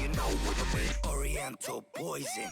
you know what I mean. Oriental poison.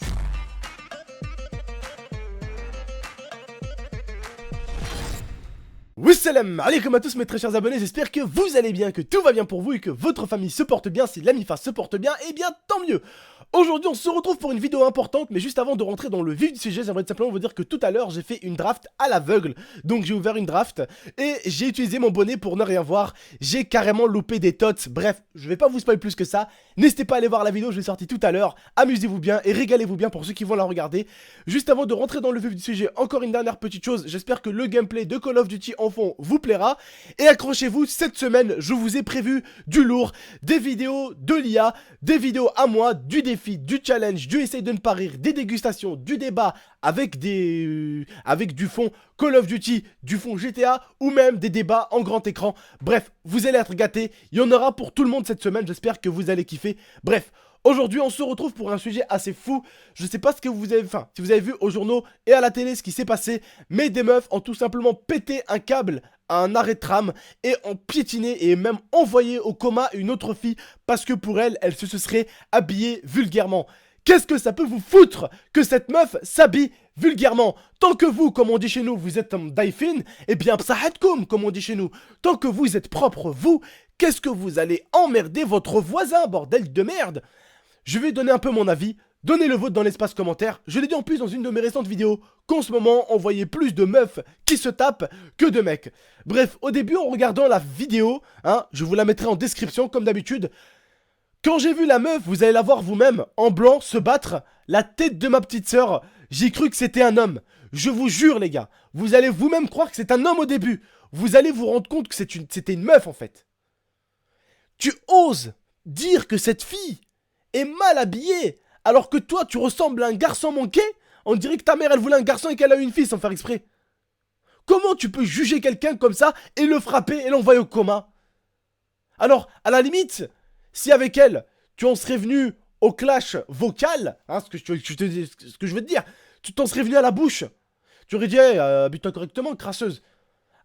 Wassalam alaikum à tous mes très chers abonnés, j'espère que vous allez bien, que tout va bien pour vous et que votre famille se porte bien. Si l'Amifa se porte bien, eh bien tant mieux. Aujourd'hui on se retrouve pour une vidéo importante, mais juste avant de rentrer dans le vif du sujet, j'aimerais simplement vous dire que tout à l'heure j'ai fait une draft à l'aveugle. Donc j'ai ouvert une draft et j'ai utilisé mon bonnet pour ne rien voir. J'ai carrément loupé des tots, bref, je vais pas vous spoiler plus que ça. N'hésitez pas à aller voir la vidéo, je l'ai sortie tout à l'heure. Amusez-vous bien et régalez-vous bien pour ceux qui vont la regarder. Juste avant de rentrer dans le vif du sujet, encore une dernière petite chose, j'espère que le gameplay de Call of Duty en fond vous plaira. Et accrochez-vous, cette semaine, je vous ai prévu du lourd, des vidéos de l'IA, des vidéos à moi, du défi, du challenge, du essaye de ne pas rire, des dégustations, du débat avec du fond Call of Duty, du fond GTA ou même des débats en grand écran. Bref, vous allez être gâtés, il y en aura pour tout le monde cette semaine, j'espère que vous allez kiffer. Bref, aujourd'hui on se retrouve pour un sujet assez fou. Je sais pas ce que vous avez, si vous avez vu aux journaux et à la télé ce qui s'est passé, mais des meufs ont tout simplement pété un câble à un arrêt de tram et ont piétiné et même envoyé au coma une autre fille parce que pour elle, elle se serait habillée vulgairement. Qu'est-ce que ça peut vous foutre que cette meuf s'habille vulgairement? Tant que vous, comme on dit chez nous, vous êtes un daifin, eh bien psahatkoum, comme on dit chez nous. Tant que vous êtes propre, vous, qu'est-ce que vous allez emmerder votre voisin, bordel de merde? Je vais donner un peu mon avis. Donnez le vôtre dans l'espace commentaire. Je l'ai dit en plus dans une de mes récentes vidéos qu'en ce moment, on voyait plus de meufs qui se tapent que de mecs. Bref, au début, en regardant la vidéo, je vous la mettrai en description comme d'habitude. Quand j'ai vu la meuf, vous allez la voir vous-même, en blanc, se battre, la tête de ma petite sœur, j'ai cru que c'était un homme. Je vous jure les gars, vous allez vous-même croire que c'est un homme au début. Vous allez vous rendre compte que c'était une meuf en fait. Tu oses dire que cette fille est mal habillée alors que toi tu ressembles à un garçon manqué? On dirait que ta mère elle voulait un garçon et qu'elle a eu une fille sans faire exprès. Comment tu peux juger quelqu'un comme ça et le frapper et l'envoyer au coma? Alors, à la limite, si avec elle, tu en serais venu au clash vocal, ce que je veux te dire, tu t'en serais venu à la bouche. Tu aurais dit, hey, habille-toi correctement, crasseuse.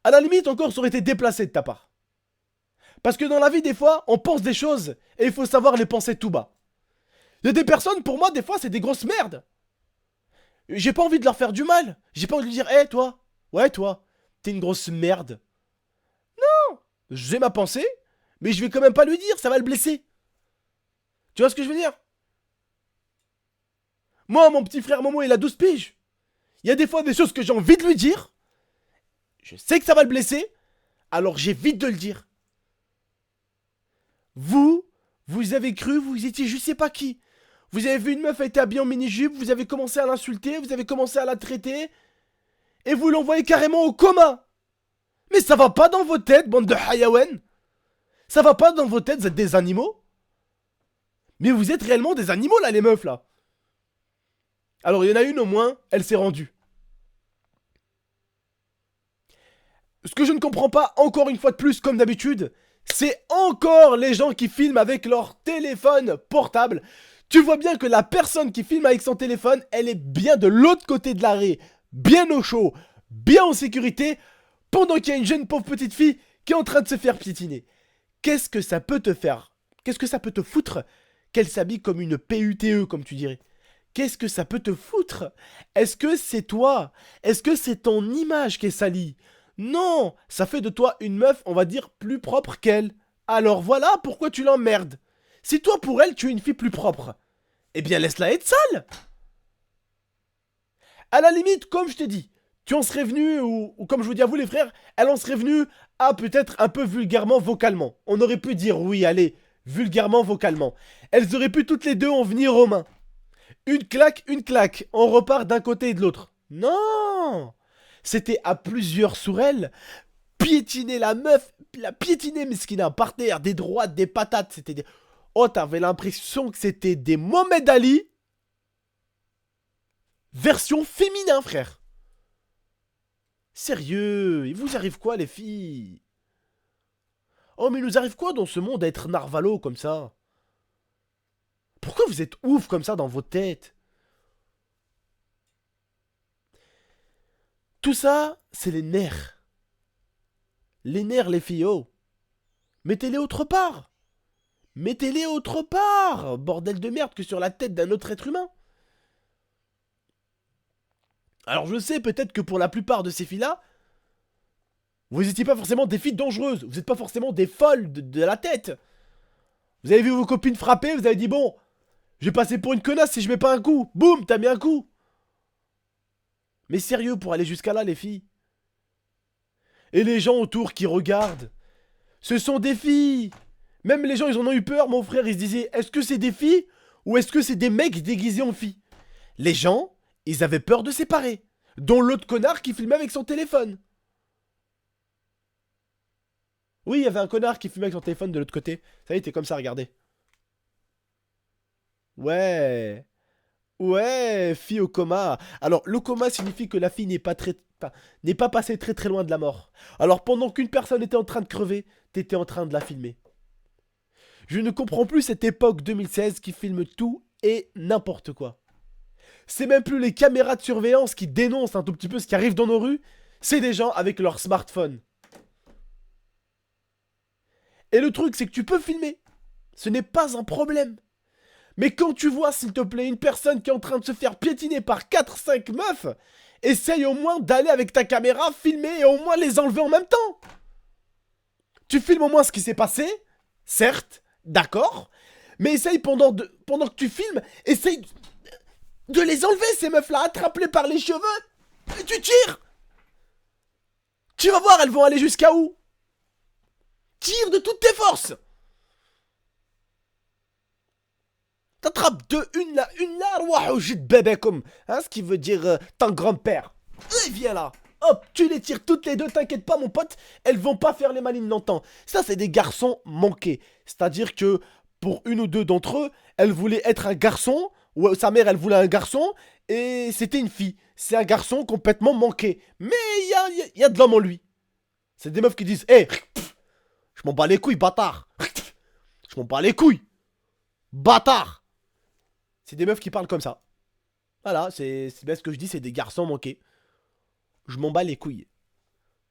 À la limite, encore, ça aurait été déplacé de ta part. Parce que dans la vie, des fois, on pense des choses et il faut savoir les penser tout bas. Il y a des personnes, pour moi, des fois, c'est des grosses merdes. J'ai pas envie de leur faire du mal. J'ai pas envie de lui dire, hé, toi, ouais, toi, t'es une grosse merde. Non, j'ai ma pensée, mais je vais quand même pas lui dire, ça va le blesser. Tu vois ce que je veux dire? Moi, mon petit frère Momo, il a 12 piges. Il y a des fois des choses que j'ai envie de lui dire. Je sais que ça va le blesser, alors j'évite de le dire. Vous avez cru, vous étiez je sais pas qui. Vous avez vu une meuf, elle était habillée en mini-jupe, vous avez commencé à l'insulter, vous avez commencé à la traiter, et vous l'envoyez carrément au coma. Mais ça va pas dans vos têtes, bande de hayawen. Ça va pas dans vos têtes, vous êtes des animaux. Mais vous êtes réellement des animaux là, les meufs là. Alors il y en a une au moins, elle s'est rendue. Ce que je ne comprends pas, encore une fois de plus, comme d'habitude, c'est encore les gens qui filment avec leur téléphone portable. Tu vois bien que la personne qui filme avec son téléphone, elle est bien de l'autre côté de l'arrêt, bien au chaud, bien en sécurité, pendant qu'il y a une jeune pauvre petite fille qui est en train de se faire piétiner. Qu'est-ce que ça peut te faire? Qu'est-ce que ça peut te foutre qu'elle s'habille comme une PUTE, comme tu dirais? Qu'est-ce que ça peut te foutre? Est-ce que c'est toi? Est-ce que c'est ton image qui est salie? Non, ça fait de toi une meuf, on va dire, plus propre qu'elle. Alors voilà pourquoi tu l'emmerdes. Si toi, pour elle, tu es une fille plus propre, eh bien laisse-la être sale. À la limite, comme je t'ai dit, tu en serais venu, ou comme je vous dis à vous les frères, elle en serait venue à peut-être un peu vulgairement vocalement. On aurait pu dire oui, allez, vulgairement vocalement. Elles auraient pu toutes les deux en venir aux mains. Une claque, on repart d'un côté et de l'autre. Non! C'était à plusieurs sur elle, piétiner la meuf, la piétiner, mais ce qui n'a par terre, des droites, des patates, c'était des... Oh, t'avais l'impression que c'était des Mohamed Ali, version féminin, frère. Sérieux, il vous arrive quoi, les filles? Oh, mais il nous arrive quoi dans ce monde à être narvalo comme ça? Pourquoi vous êtes ouf comme ça dans vos têtes? Tout ça, c'est les nerfs. Les nerfs, les filles, oh. Mettez-les autre part. Mettez-les autre part, bordel de merde, que sur la tête d'un autre être humain. Alors je sais peut-être que pour la plupart de ces filles-là, vous n'étiez pas forcément des filles dangereuses, vous n'êtes pas forcément des folles de la tête. Vous avez vu vos copines frapper, vous avez dit bon, je vais passer pour une connasse si je mets pas un coup. Boum, t'as mis un coup. Mais sérieux, pour aller jusqu'à là, les filles. Et les gens autour qui regardent, ce sont des filles. Même les gens, ils en ont eu peur, mon frère, ils se disaient, est-ce que c'est des filles ou est-ce que c'est des mecs déguisés en filles? Les gens, ils avaient peur de séparer. Dont l'autre connard qui filmait avec son téléphone. Oui, il y avait un connard qui filmait avec son téléphone de l'autre côté. Ça y est, t'es comme ça, regardez. Ouais. Ouais, fille au coma. Alors, le coma signifie que la fille n'est pas passée très très loin de la mort. Alors, pendant qu'une personne était en train de crever, t'étais en train de la filmer. Je ne comprends plus cette époque 2016 qui filme tout et n'importe quoi. C'est même plus les caméras de surveillance qui dénoncent un tout petit peu ce qui arrive dans nos rues, c'est des gens avec leur smartphone. Et le truc, c'est que tu peux filmer. Ce n'est pas un problème. Mais quand tu vois, s'il te plaît, une personne qui est en train de se faire piétiner par 4-5 meufs, essaye au moins d'aller avec ta caméra, filmer et au moins les enlever en même temps. Tu filmes au moins ce qui s'est passé, certes, d'accord, mais essaye pendant que tu filmes, essaye de les enlever ces meufs-là, attrape-les par les cheveux, et tu tires. Tu vas voir, elles vont aller jusqu'à où? Tire de toutes tes forces. T'attrapes une là, roi bébé comme, hein, ce qui veut dire ton grand-père. Et viens là. Hop, tu les tires toutes les deux, t'inquiète pas mon pote, elles vont pas faire les malines longtemps. Ça c'est des garçons manqués. C'est-à-dire que pour une ou deux d'entre eux, elle voulait être un garçon, ou sa mère elle voulait un garçon, et c'était une fille. C'est un garçon complètement manqué. Mais il y a de l'homme en lui. C'est des meufs qui disent, hé, je m'en bats les couilles, bâtard. Je m'en bats les couilles. Bâtard. C'est des meufs qui parlent comme ça. Voilà, c'est bien ce que je dis, c'est des garçons manqués. Je m'en bats les couilles.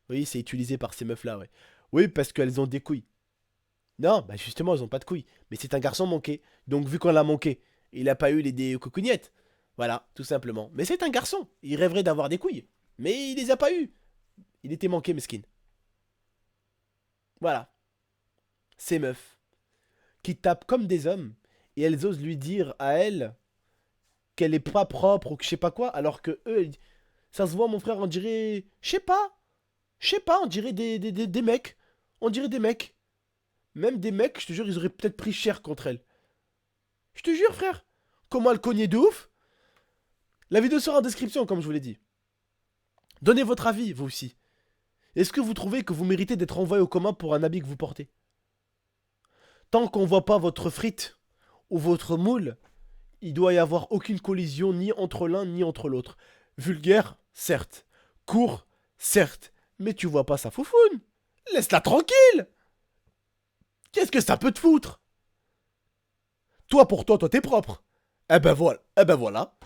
Oui, c'est utilisé par ces meufs-là, ouais. Oui, parce qu'elles ont des couilles. Non, bah justement, elles ont pas de couilles. Mais c'est un garçon manqué. Donc, vu qu'on l'a manqué, il a pas eu des coucougnettes. Voilà, tout simplement. Mais c'est un garçon. Il rêverait d'avoir des couilles. Mais il les a pas eu. Il était manqué, mesquin. Voilà. Ces meufs. Qui tapent comme des hommes. Et elles osent lui dire à elle qu'elle est pas propre ou que je sais pas quoi. Alors que eux, ça se voit, mon frère, on dirait... Je sais pas, on dirait des mecs. On dirait des mecs. Même des mecs, je te jure, ils auraient peut-être pris cher contre elle. Je te jure, frère. Comment elle cognait de ouf. La vidéo sera en description, comme je vous l'ai dit. Donnez votre avis, vous aussi. Est-ce que vous trouvez que vous méritez d'être envoyé au coma pour un habit que vous portez? Tant qu'on voit pas votre frite ou votre moule, il doit y avoir aucune collision ni entre l'un ni entre l'autre. Vulgaire, certes. Court, certes. Mais tu vois pas sa foufoune. Laisse-la tranquille. Qu'est-ce que ça peut te foutre? Toi, pour toi, t'es propre. Eh ben voilà. Eh ben voilà.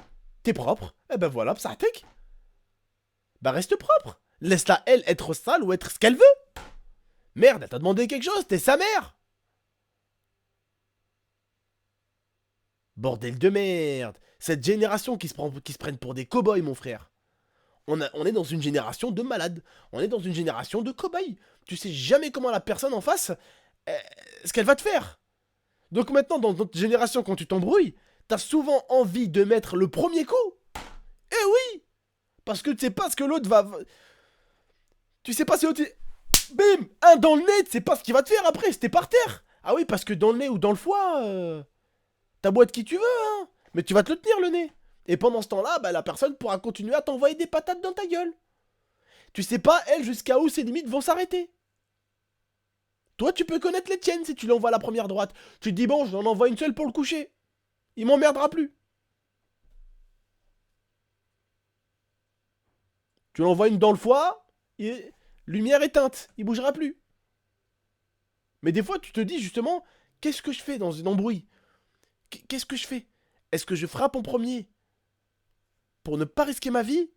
T'es propre. Eh ben voilà, ça attaque. Bah reste propre. Laisse-la, elle, être sale ou être ce qu'elle veut. Merde, elle t'a demandé quelque chose, t'es sa mère. Bordel de merde. Cette génération qui se prennent pour des cow-boys, mon frère. On est dans une génération de malades. On est dans une génération de cow-boys. Tu sais jamais comment la personne en face, ce qu'elle va te faire. Donc maintenant, dans notre génération, quand tu t'embrouilles, t'as souvent envie de mettre le premier coup. Eh oui. Parce que tu sais pas ce que l'autre va... Tu sais pas si l'autre... Bim. Un dans le nez, tu sais pas ce qu'il va te faire après, si t'es par terre. Ah oui, parce que dans le nez ou dans le foie... T'as beau être qui tu veux, hein. Mais tu vas te le tenir, le nez. Et pendant ce temps-là, bah, la personne pourra continuer à t'envoyer des patates dans ta gueule. Tu sais pas, elle, jusqu'à où ses limites vont s'arrêter. Toi, tu peux connaître les tiennes si tu l'envoies à la première droite. Tu te dis, bon, j'en envoie une seule pour le coucher. Il m'emmerdera plus. Tu l'envoies une dans le foie, et lumière éteinte, il bougera plus. Mais des fois, tu te dis justement, qu'est-ce que je fais dans une embrouille? Qu'est-ce que je fais? Est-ce que je frappe en premier pour ne pas risquer ma vie?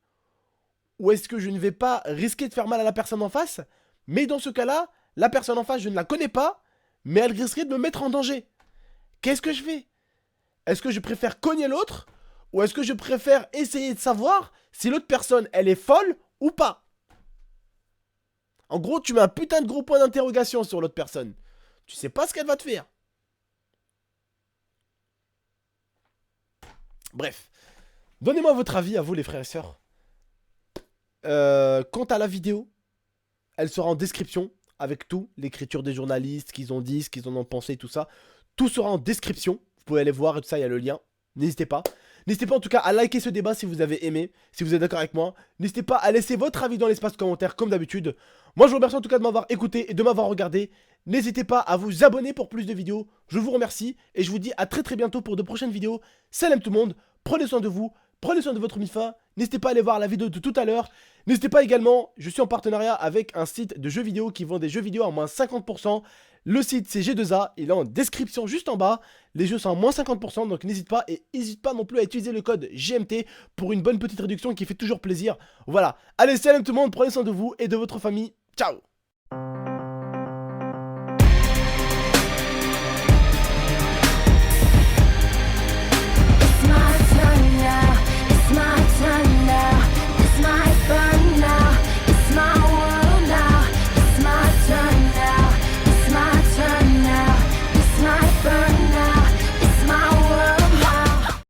Ou est-ce que je ne vais pas risquer de faire mal à la personne en face? Mais dans ce cas-là, la personne en face, je ne la connais pas, mais elle risquerait de me mettre en danger. qu'est-ce que je fais? Est-ce que je préfère cogner l'autre? Ou est-ce que je préfère essayer de savoir si l'autre personne, elle est folle ou pas? En gros, tu mets un putain de gros point d'interrogation sur l'autre personne. Tu sais pas ce qu'elle va te faire. Bref. Donnez-moi votre avis à vous, les frères et sœurs. Quant à la vidéo, elle sera en description avec tout, l'écriture des journalistes, ce qu'ils ont dit, ce qu'ils en ont pensé, tout ça. Tout sera en description. Vous pouvez aller voir et tout ça, il y a le lien. N'hésitez pas. N'hésitez pas en tout cas à liker ce débat si vous avez aimé, si vous êtes d'accord avec moi. N'hésitez pas à laisser votre avis dans l'espace commentaire comme d'habitude. Moi je vous remercie en tout cas de m'avoir écouté et de m'avoir regardé. N'hésitez pas à vous abonner pour plus de vidéos. Je vous remercie et je vous dis à très bientôt pour de prochaines vidéos. Salam tout le monde, prenez soin de vous, prenez soin de votre MIFA. N'hésitez pas à aller voir la vidéo de tout à l'heure. N'hésitez pas également, je suis en partenariat avec un site de jeux vidéo qui vend des jeux vidéo à moins 50%. Le site c'est G2A, il est en description juste en bas. Les jeux sont à moins 50%, donc n'hésite pas. Et n'hésite pas non plus à utiliser le code GMT pour une bonne petite réduction qui fait toujours plaisir. Voilà, allez salam tout le monde, prenez soin de vous et de votre famille. Ciao.